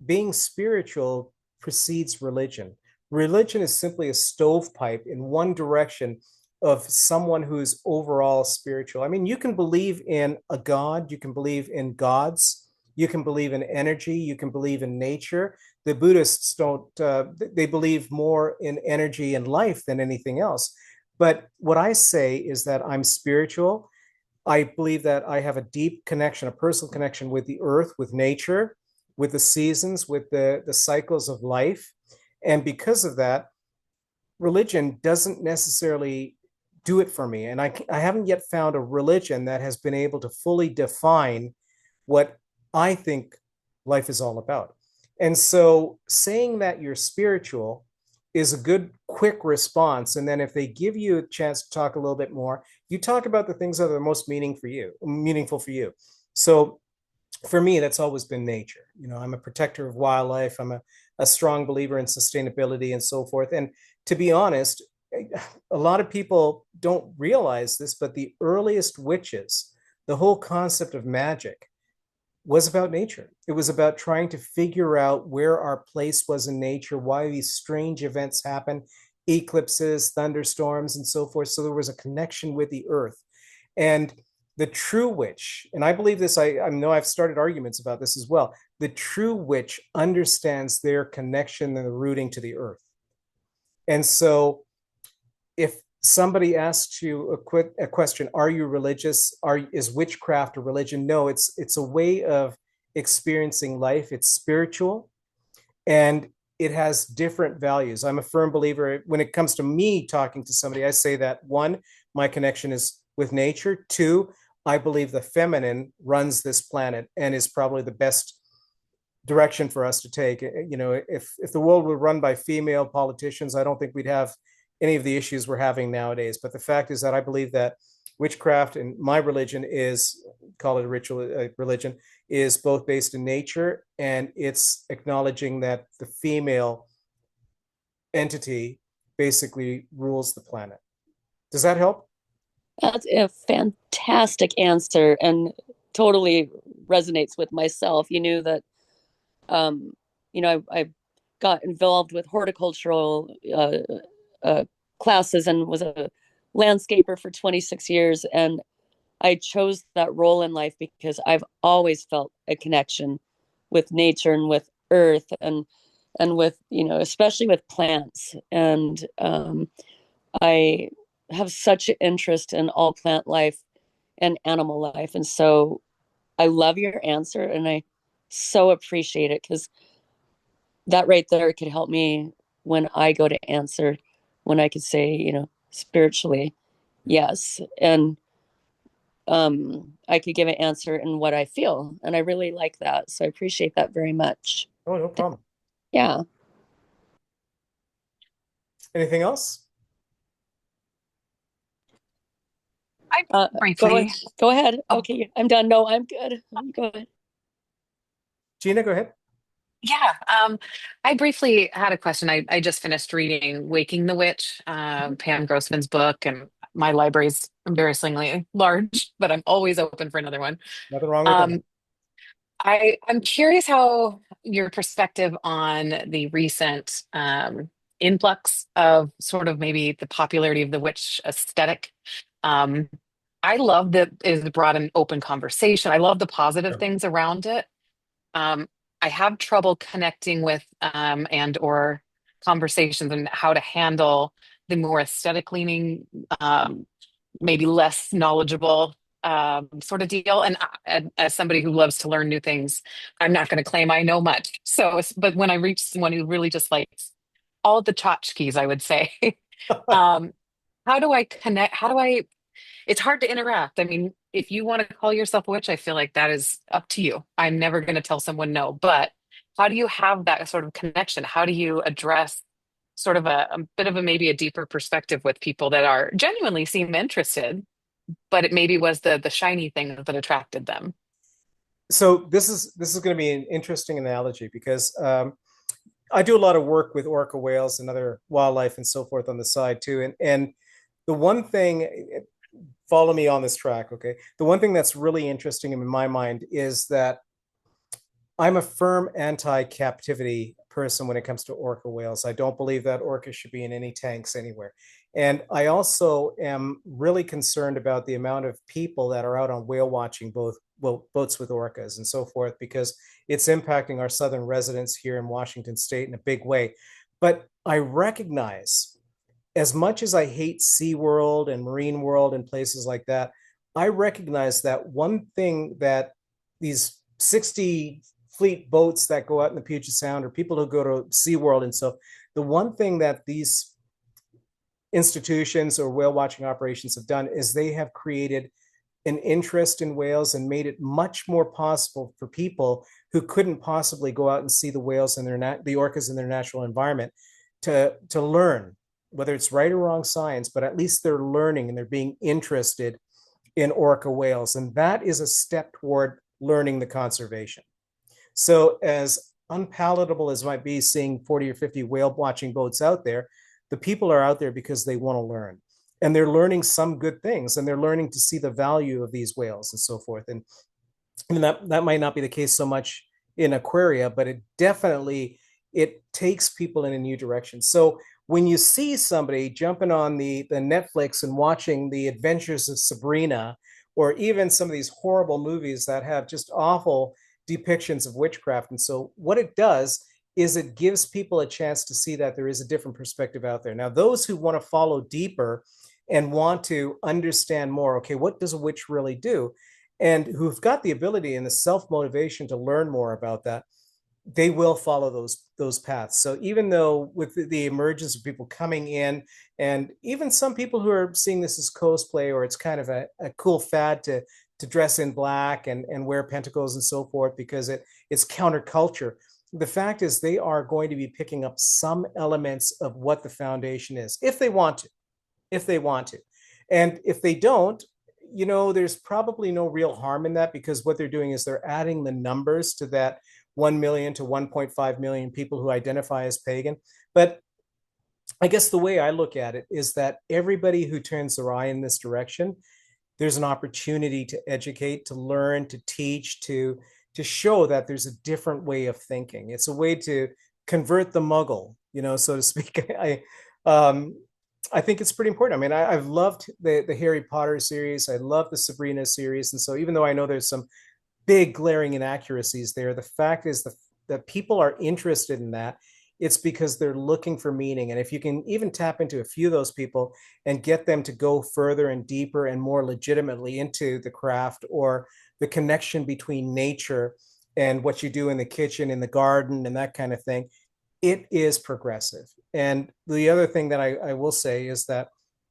being spiritual precedes religion. Religion is simply a stovepipe in one direction of someone who's overall spiritual. I mean, you can believe in a God, you can believe in gods, you can believe in energy, you can believe in nature. The Buddhists don't, they believe more in energy and life than anything else. But what I say is that I'm spiritual. I believe that I have a deep connection, a personal connection with the earth, with nature, with the seasons, with the cycles of life. And because of that, religion doesn't necessarily do it for me. And I haven't yet found a religion that has been able to fully define what I think life is all about. And so saying that you're spiritual is a good, quick response. And then if they give you a chance to talk a little bit more, you talk about the things that are most meaningful for you. So for me, that's always been nature. You know, I'm a protector of wildlife. I'm a strong believer in sustainability and so forth. And to be honest, a lot of people don't realize this, but the earliest witches, the whole concept of magic was about nature. It was about trying to figure out where our place was in nature, why these strange events happen, eclipses, thunderstorms, and so forth. So there was a connection with the earth. And the true witch, and I believe this, I know I've started arguments about this as well. The true witch understands their connection and the rooting to the earth. And so if somebody asks you a question, are you religious? Is witchcraft a religion? No, it's a way of experiencing life. It's spiritual and it has different values. I'm a firm believer when it comes to me talking to somebody, I say that one, my connection is with nature. Two, I believe the feminine runs this planet and is probably the best direction for us to take. You know, if the world were run by female politicians, I don't think we'd have any of the issues we're having nowadays. But the fact is that I believe that witchcraft and my religion is, call it a ritual religion, is both based in nature and it's acknowledging that the female entity basically rules the planet. Does that help? That's a fantastic answer and totally resonates with myself. You knew that, um, I got involved with horticultural uh, classes and was a landscaper for 26 years. And I chose that role in life because I've always felt a connection with nature and with earth and with, especially with plants. And I have such an interest in all plant life and animal life. And so I love your answer and I so appreciate it because that right there could help me when I go to answer, when I could say, spiritually, yes. And I could give an answer in what I feel. And I really like that. So I appreciate that very much. Oh, no problem. Yeah. Anything else? I Go briefly, go ahead. oh, Okay, I'm done. No, I'm good. Go ahead. Gina, go ahead. yeah, I briefly had a question. I just finished reading Waking the Witch, Pam Grossman's book, and my library's embarrassingly large, but I'm always open for another one. Nothing wrong with that. Um, I'm curious how your perspective on the recent influx of sort of maybe the popularity of the witch aesthetic. Um, I love that it has brought an open conversation. I love the positive Sure. things around it. Um, I have trouble connecting with and or conversations and how to handle the more aesthetic leaning, um, maybe less knowledgeable sort of deal. And as somebody who loves to learn new things, I'm not going to claim I know much. So, but when I reach someone who really just likes all of the tchotchkes, I would say, um, how do I connect? How do I it's hard to interact. I mean, if you want to call yourself a witch, I feel like that is up to you. I'm never going to tell someone no, but how do you have that sort of connection? How do you address sort of a bit of a maybe a deeper perspective with people that are genuinely seem interested, but it maybe was the shiny thing that attracted them? So this is going to be an interesting analogy because I do a lot of work with orca whales and other wildlife and so forth on the side too. And the one thing, follow me on this track, okay? The one thing that's really interesting in my mind is that I'm a firm anti-captivity person when it comes to orca whales. I don't believe that orcas should be in any tanks anywhere. And I also am really concerned about the amount of people that are out on whale watching, boats with orcas and so forth, because it's impacting our southern residents here in Washington State in a big way. But I recognize, as much as I hate SeaWorld and Marine World and places like that, I recognize that one thing that these 60 fleet boats that go out in the Puget Sound, or people who go to SeaWorld and so, the one thing that these institutions or whale watching operations have done is they have created an interest in whales and made it much more possible for people who couldn't possibly go out and see the whales and the orcas in their natural environment to learn, whether it's right or wrong science, but at least they're learning and they're being interested in orca whales. And that is a step toward learning the conservation. So, as unpalatable as might be seeing 40 or 50 whale watching boats out there, the people are out there because they want to learn. And they're learning some good things, and they're learning to see the value of these whales and so forth. And that might not be the case so much in aquaria, but it takes people in a new direction. So when you see somebody jumping on the Netflix and watching the adventures of Sabrina, or even some of these horrible movies that have just awful depictions of witchcraft, and so what it does is it gives people a chance to see that there is a different perspective out there. Now, those who want to follow deeper and want to understand more, okay, what does a witch really do? And who've got the ability and the self-motivation to learn more about that, they will follow those paths. So even though with the emergence of people coming in, and even some people who are seeing this as cosplay, or it's kind of a cool fad to dress in black and wear pentacles and so forth because it's counterculture. The fact is they are going to be picking up some elements of what the foundation is, if they want to, if they want to. And if they don't, there's probably no real harm in that, because what they're doing is they're adding the numbers to that 1 million to 1.5 million people who identify as pagan. But I guess the way I look at it is that everybody who turns their eye in this direction, there's an opportunity to educate, to learn, to teach, to show that there's a different way of thinking. It's a way to convert the muggle, so to speak. I think it's pretty important. I mean, I've loved the Harry Potter series. I love the Sabrina series. And so even though I know there's some big glaring inaccuracies there, the fact is that people are interested in that. It's because they're looking for meaning. And if you can even tap into a few of those people and get them to go further and deeper and more legitimately into the craft, or the connection between nature and what you do in the kitchen, in the garden, and that kind of thing, it is progressive. And the other thing that I will say is that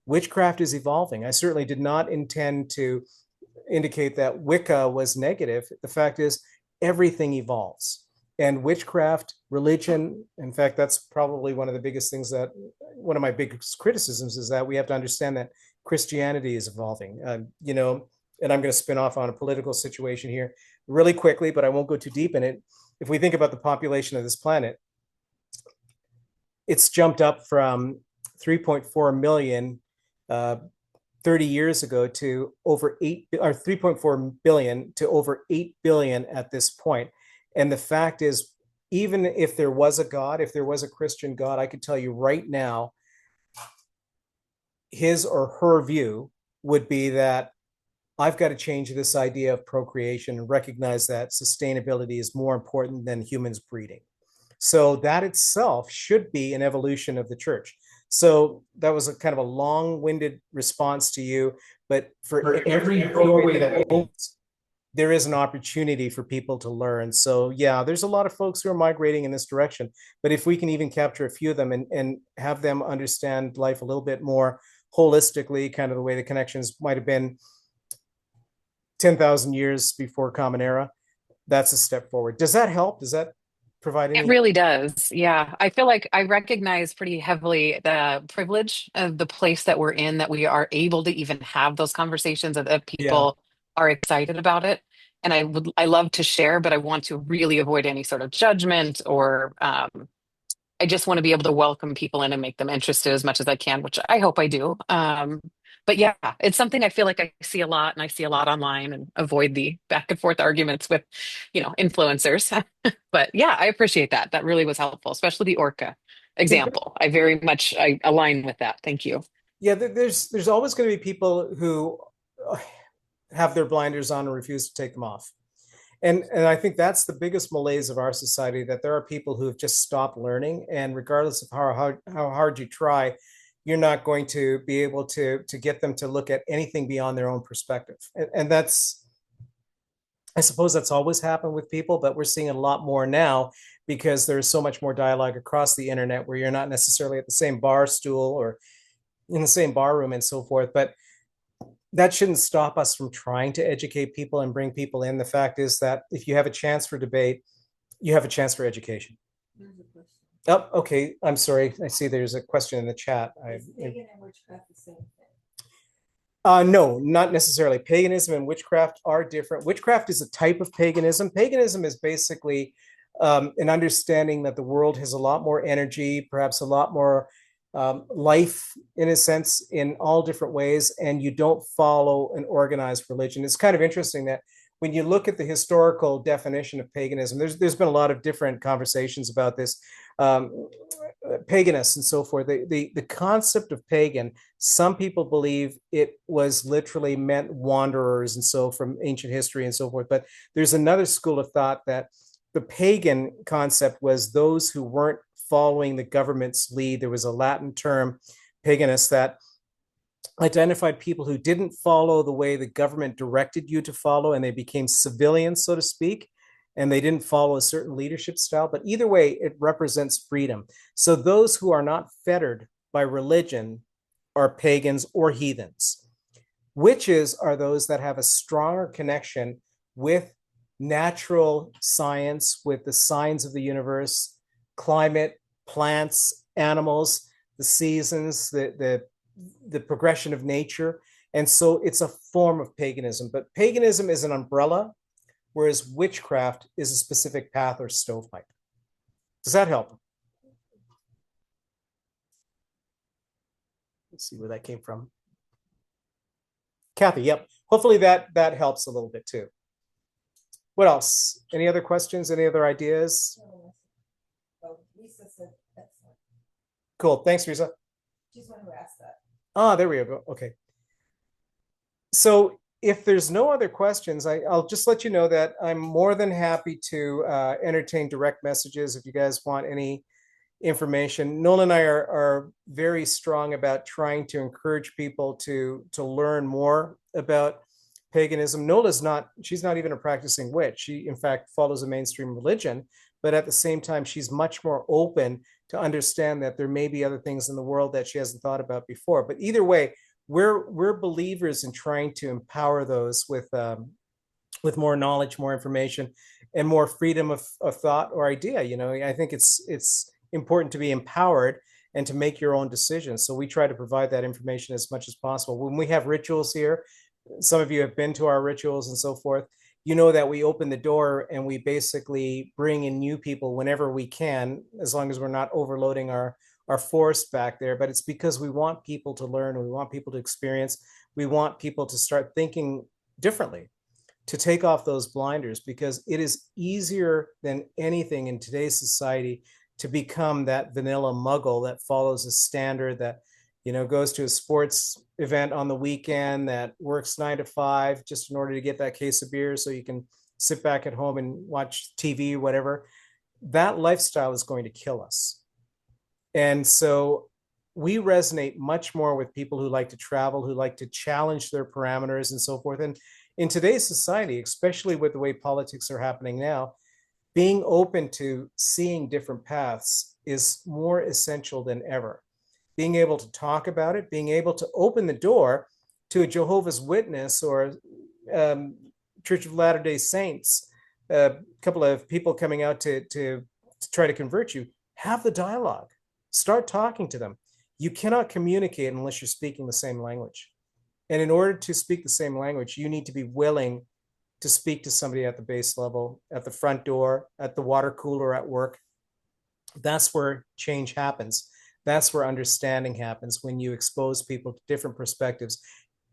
witchcraft is evolving. I certainly did not intend to indicate that Wicca was negative. The fact is, everything evolves. And witchcraft, religion, in fact, that's probably one of the biggest things one of my biggest criticisms is that we have to understand that Christianity is evolving. And I'm going to spin off on a political situation here really quickly, but I won't go too deep in it. If we think about the population of this planet, it's jumped up from 3.4 million 30 years ago to over 3.4 billion to over 8 billion at this point. And the fact is, even if there was a God, if there was a Christian God, I could tell you right now, his or her view would be that I've got to change this idea of procreation and recognize that sustainability is more important than humans breeding. So that itself should be an evolution of the church. So that was a kind of a long-winded response to you, but for every doorway that opens, there is an opportunity for people to learn. So yeah, there's a lot of folks who are migrating in this direction, but if we can even capture a few of them and have them understand life a little bit more holistically, kind of the way the connections might have been 10,000 years before Common Era, that's a step forward. Does that help? Does that provide It any? really does. Yeah. I feel like I recognize pretty heavily the privilege of the place that we're in, that we are able to even have those conversations, that Yeah. people are excited about it. And I love to share, but I want to really avoid any sort of judgment, or I just want to be able to welcome people in and make them interested as much as I can, which I hope I do. But yeah, it's something I feel like I see a lot, and I see a lot online, and avoid the back and forth arguments with, influencers. But yeah, I appreciate that. That really was helpful, especially the orca Yeah, example. I align with that. Thank you. yeah. There's always going to be people who have their blinders on and refuse to take them off. And I think that's the biggest malaise of our society, that there are people who have just stopped learning, and regardless of how hard you try, you're not going to be able to get them to look at anything beyond their own perspective. And that's, I suppose that's always happened with people, but we're seeing it a lot more now because there's so much more dialogue across the internet, where you're not necessarily at the same bar stool or in the same bar room and so forth. But that shouldn't stop us from trying to educate people and bring people in. The fact is that if you have a chance for debate, you have a chance for education. Oh, okay. I'm sorry. I see there's a question in the chat. Is pagan and witchcraft the same thing? No, not necessarily. Paganism and witchcraft are different. Witchcraft is a type of paganism. Paganism is basically an understanding that the world has a lot more energy, perhaps a lot more life, in a sense, in all different ways, and you don't follow an organized religion. It's kind of interesting that when you look at the historical definition of paganism, there's been a lot of different conversations about this. Um, Paganists and so forth. The concept of pagan, some people believe it was literally meant wanderers and so from ancient history and so forth. But there's another school of thought that the pagan concept was those who weren't following the government's lead. There was a Latin term, paganist, that identified people who didn't follow the way the government directed you to follow, and they became civilians, so to speak, and they didn't follow a certain leadership style. But either way, it represents freedom. So those who are not fettered by religion are pagans or heathens. Witches are those that have a stronger connection with natural science, with the signs of the universe, climate, plants, animals, the seasons, the progression of nature. And so it's a form of paganism. But paganism is an umbrella, whereas witchcraft is a specific path or stovepipe. Does that help? Let's see where that came from. Kathy, yep. Hopefully that helps a little bit too. What else? Any other questions? Any other ideas? Oh, Lisa said that's not. Cool. Thanks, Risa. She's one who asked that. Ah, there we go. Okay. So if there's no other questions, I'll just let you know that I'm more than happy to entertain direct messages if you guys want any information. Nolan and I are very strong about trying to encourage people to learn more about paganism. She's not even a practicing witch. She, in fact, follows a mainstream religion, but at the same time, she's much more open to understand that there may be other things in the world that she hasn't thought about before. But either way, we're believers in trying to empower those with more knowledge, more information, and more freedom of thought or idea. I think it's important to be empowered and to make your own decisions. So we try to provide that information as much as possible. When we have rituals here, some of you have been to our rituals and so forth, that we open the door and we basically bring in new people whenever we can, as long as we're not overloading our forest back there. But it's because we want people to learn, we want people to experience, we want people to start thinking differently, to take off those blinders, because it is easier than anything in today's society to become that vanilla muggle that follows a standard, that goes to a sports event on the weekend, that works 9 to 5 just in order to get that case of beer so you can sit back at home and watch TV or whatever. That lifestyle is going to kill us. And so we resonate much more with people who like to travel, who like to challenge their parameters and so forth. And in today's society, especially with the way politics are happening now, being open to seeing different paths is more essential than ever. Being able to talk about it, being able to open the door to a Jehovah's Witness or Church of Latter-day Saints, a couple of people coming out to try to convert you, have the dialogue. Start talking to them. You cannot communicate unless you're speaking the same language. And in order to speak the same language, you need to be willing to speak to somebody at the base level, at the front door, at the water cooler, at work. That's where change happens. That's where understanding happens, when you expose people to different perspectives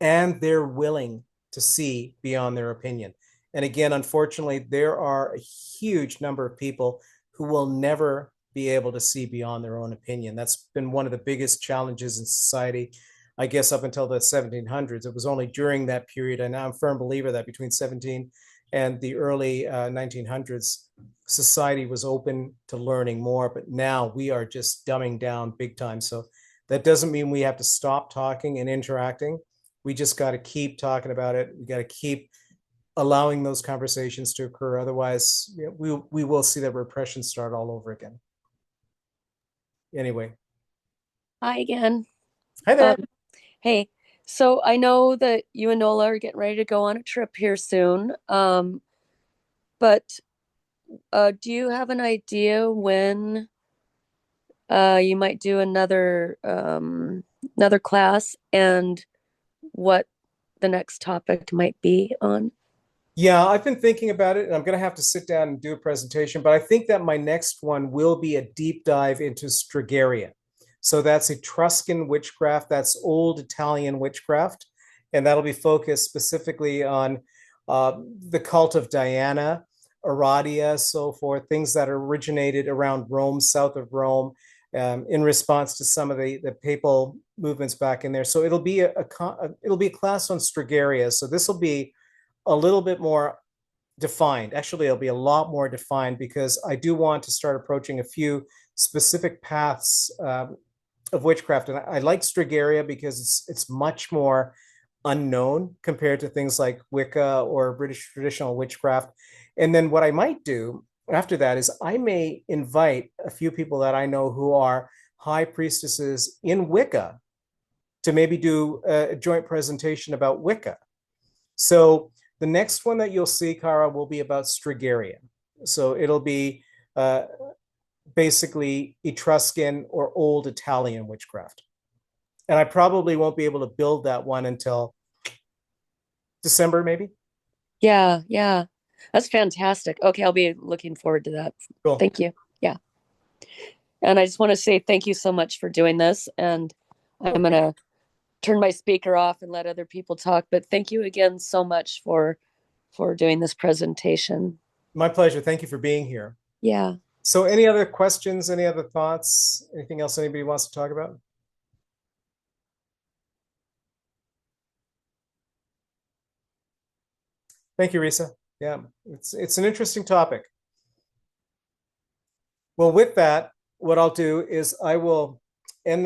and they're willing to see beyond their opinion. And again, unfortunately, there are a huge number of people who will never be able to see beyond their own opinion. That's been one of the biggest challenges in society, I guess, up until the 1700s. It was only during that period, and I'm a firm believer that between 17 and the early 1900s, society was open to learning more, but now we are just dumbing down big time. So that doesn't mean we have to stop talking and interacting. We just got to keep talking about it. We got to keep allowing those conversations to occur. Otherwise, we will see that repression start all over again. Anyway. Hi again. Hi there. Hey, so I know that you and Nola are getting ready to go on a trip here soon. But do you have an idea when you might do another class, and what the next topic might be on? Yeah, I've been thinking about it, and I'm going to have to sit down and do a presentation, but I think that my next one will be a deep dive into Strigaria. So that's Etruscan witchcraft, that's old Italian witchcraft, and that'll be focused specifically on the cult of Diana, Aradia, so forth, things that originated around Rome, south of Rome, in response to some of the papal movements back in there. So it'll be it'll be a class on Strigaria. So this will be a little bit more defined. Actually, it'll be a lot more defined, because I do want to start approaching a few specific paths of witchcraft. And I like Strigaria because it's much more unknown compared to things like Wicca or British traditional witchcraft. And then what I might do after that is I may invite a few people that I know who are high priestesses in Wicca to maybe do a joint presentation about Wicca. So the next one that you'll see, Cara, will be about Strigaria. So it'll be basically Etruscan or old Italian witchcraft. And I probably won't be able to build that one until December, maybe. Yeah, yeah. That's fantastic. Okay, I'll be looking forward to that. Cool. Thank you. Yeah. And I just want to say thank you so much for doing this. And I'm going to turn my speaker off and let other people talk. But thank you again so much for doing this presentation. My pleasure. Thank you for being here. Yeah. So any other questions, any other thoughts, anything else anybody wants to talk about? Thank you, Risa. Yeah, it's an interesting topic. Well, with that, what I'll do is I will